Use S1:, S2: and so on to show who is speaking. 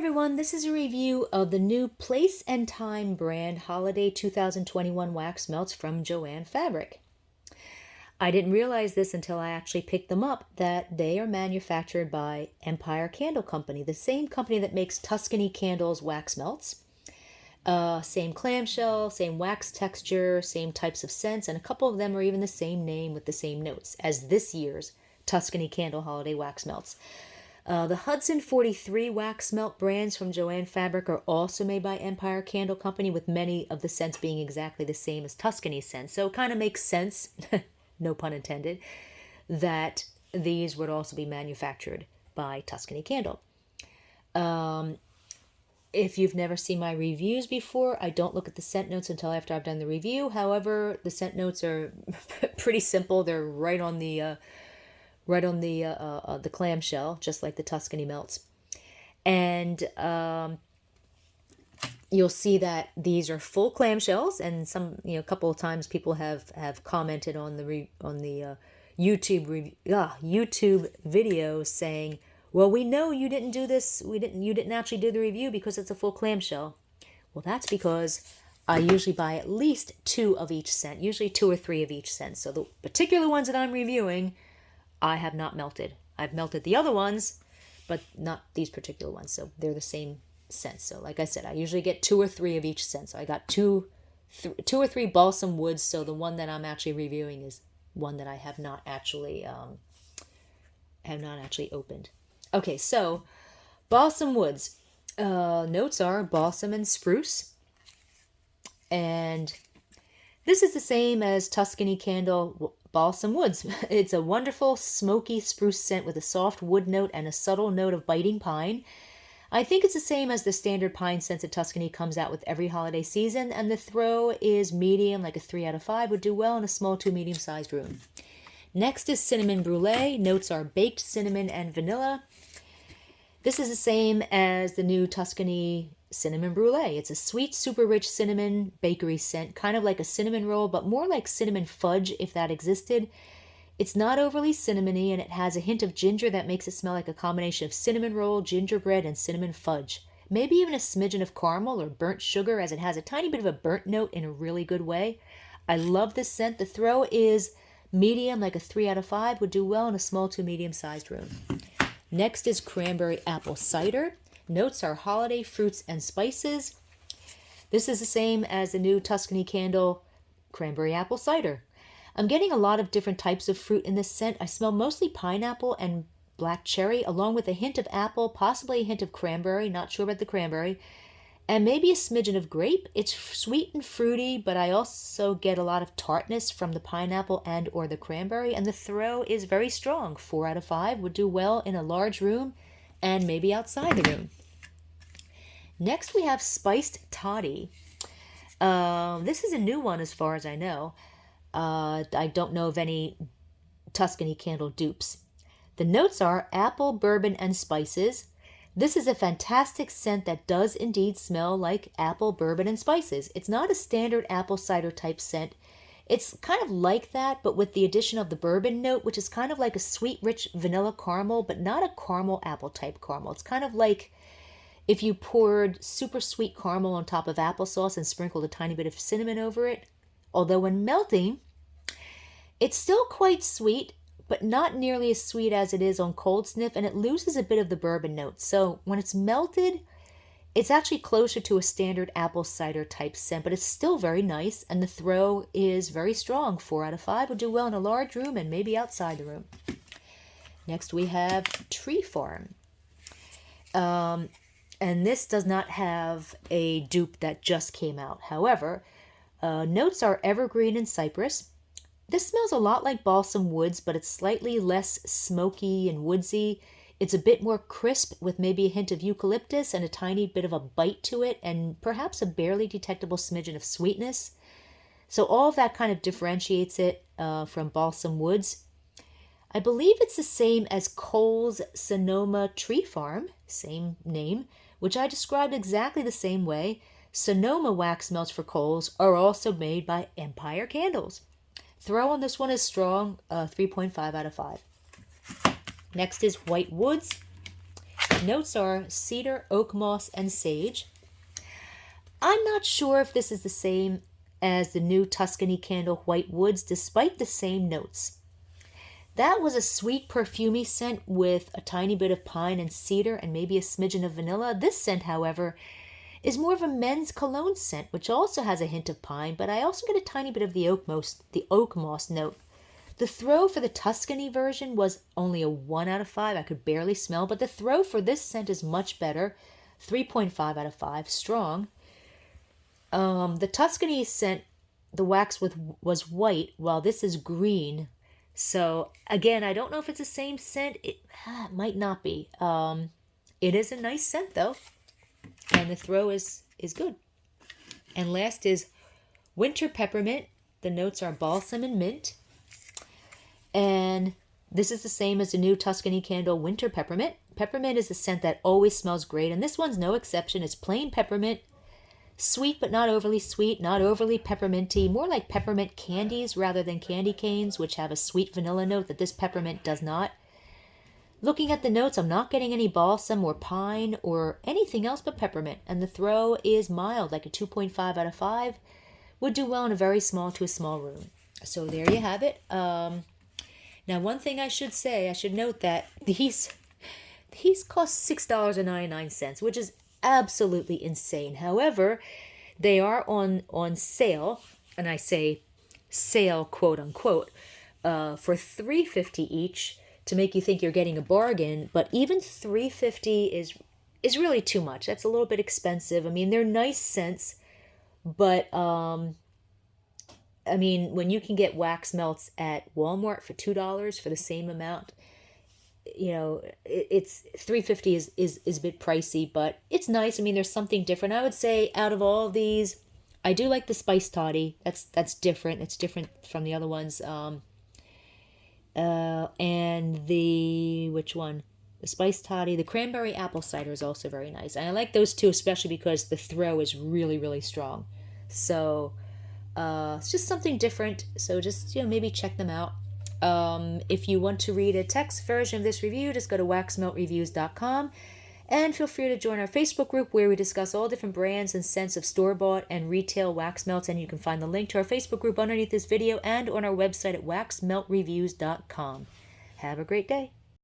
S1: everyone, this is a review of the new Place and Time brand Holiday 2021 wax melts from Joann Fabric. I didn't realize this until I actually picked them up, that they are manufactured by Empire Candle Company, the same company that makes Tuscany Candles wax melts. Same clamshell, same wax texture, same types of scents, and a couple of them are even the same name with the same notes as this year's Tuscany Candle Holiday wax melts. The Hudson 43 wax melt brands from Joann Fabric are also made by Empire Candle Company, with many of the scents being exactly the same as Tuscany scents. So it kind of makes sense, no pun intended, that these would also be manufactured by Tuscany Candle. If you've never seen my reviews before, I don't look at the scent notes until after I've done the review. However, the scent notes are pretty simple. They're right on the clamshell, just like the Tuscany melts. And you'll see that these are full clamshells, and a couple of times people have commented on the YouTube videos saying, well, we know you didn't do this, you didn't actually do the review because it's a full clamshell. Well, that's because I usually buy at least 2 of each scent, usually 2 or 3 of each scent. So the particular ones that I'm reviewing, I have not melted. I've melted the other ones, but not these particular ones. So they're the same scent. So like I said, I usually get 2 or 3 of each scent. So I got two or three balsam woods. So the one that I'm actually reviewing is one that I have not actually opened. Okay, so balsam woods. Notes are balsam and spruce. And this is the same as Tuscany Candle Balsam Woods. It's a wonderful, smoky spruce scent with a soft wood note and a subtle note of biting pine. I think it's the same as the standard pine scents that Tuscany comes out with every holiday season, and the throw is medium, like a 3 out of 5 would do well in a small to medium-sized room. Next is Cinnamon Brulee. Notes are baked cinnamon and vanilla. This is the same as the new Tuscany Cinnamon Brulee. It's a sweet, super rich cinnamon bakery scent, kind of like a cinnamon roll, but more like cinnamon fudge if that existed. It's not overly cinnamony, and it has a hint of ginger that makes it smell like a combination of cinnamon roll, gingerbread, and cinnamon fudge. Maybe even a smidgen of caramel or burnt sugar, as it has a tiny bit of a burnt note in a really good way. I love this scent. The throw is medium, like a 3 out of 5 would do well in a small to medium-sized room. Next is Cranberry Apple Cider. Notes are holiday fruits and spices. This is the same as the new Tuscany Candle Cranberry Apple Cider. I'm getting a lot of different types of fruit in this scent. I smell mostly pineapple and black cherry, along with a hint of apple, possibly a hint of cranberry, not sure about the cranberry, and maybe a smidgen of grape. It's sweet and fruity, but I also get a lot of tartness from the pineapple and or the cranberry, and the throw is very strong. 4 out of 5 would do well in a large room and maybe outside the room. Next, we have Spiced Toddy. This is a new one as far as I know. I don't know of any Tuscany Candle dupes. The notes are apple, bourbon, and spices. This is a fantastic scent that does indeed smell like apple, bourbon, and spices. It's not a standard apple cider type scent. It's kind of like that, but with the addition of the bourbon note, which is kind of like a sweet, rich vanilla caramel, but not a caramel apple type caramel. It's kind of like if you poured super sweet caramel on top of applesauce and sprinkled a tiny bit of cinnamon over it. Although when melting, it's still quite sweet, but not nearly as sweet as it is on cold sniff, and it loses a bit of the bourbon notes. So when it's melted, it's actually closer to a standard apple cider type scent, but it's still very nice, and the throw is very strong. 4 out of 5 would do well in a large room and maybe outside the room. Next we have Tree Farm. And this does not have a dupe that just came out. However, notes are evergreen and cypress. This smells a lot like balsam woods, but it's slightly less smoky and woodsy. It's a bit more crisp with maybe a hint of eucalyptus and a tiny bit of a bite to it, and perhaps a barely detectable smidgen of sweetness. So all of that kind of differentiates it from balsam woods. I believe it's the same as Kohl's Sonoma Tree Farm, same name, which I described exactly the same way. Sonoma wax melts for Kohl's are also made by Empire Candles. Throw on this one is strong, 3.5 out of 5. Next is White Woods. Notes are cedar, oak moss, and sage. I'm not sure if this is the same as the new Tuscany Candle White Woods, despite the same notes. That was a sweet, perfumey scent with a tiny bit of pine and cedar and maybe a smidgen of vanilla. This scent, however, is more of a men's cologne scent, which also has a hint of pine, but I also get a tiny bit of the oak moss note. The throw for the Tuscany version was only a 1 out of 5. I could barely smell, but the throw for this scent is much better. 3.5 out of 5, strong. The Tuscany scent, the wax was white, while this is green. So again, I don't know if it's the same scent. It might not be. It is a nice scent though, and the throw is good. And last is winter peppermint. The notes are balsam and mint. And this is the same as the new Tuscany Candle winter peppermint. Peppermint is a scent that always smells great, and this one's no exception. It's plain peppermint. Sweet but not overly sweet, not overly pepperminty, more like peppermint candies rather than candy canes, which have a sweet vanilla note that this peppermint does not. Looking at the notes, I'm not getting any balsam or pine or anything else but peppermint, and the throw is mild, like a 2.5 out of 5. Would do well in a very small to a small room. So there you have it. Now, one thing I should say, I should note that these cost $6.99, which is absolutely insane. However, they are on sale, and I say sale quote unquote, for $3.50 each to make you think you're getting a bargain. But even $3.50 is really too much. That's a little bit expensive. I mean, they're nice scents, but I mean, when you can get wax melts at Walmart for $2 for the same amount, you know, it's $3.50 is a bit pricey, but it's nice. I mean, there's something different. I would say out of all of these, I do like the spice toddy. That's different. It's different from the other ones. And which one? The spice toddy. The cranberry apple cider is also very nice. And I like those two, especially because the throw is really, really strong. So it's just something different. So just, maybe check them out. If you want to read a text version of this review, just go to waxmeltreviews.com and feel free to join our Facebook group where we discuss all different brands and scents of store-bought and retail wax melts, and you can find the link to our Facebook group underneath this video and on our website at waxmeltreviews.com. Have a great day.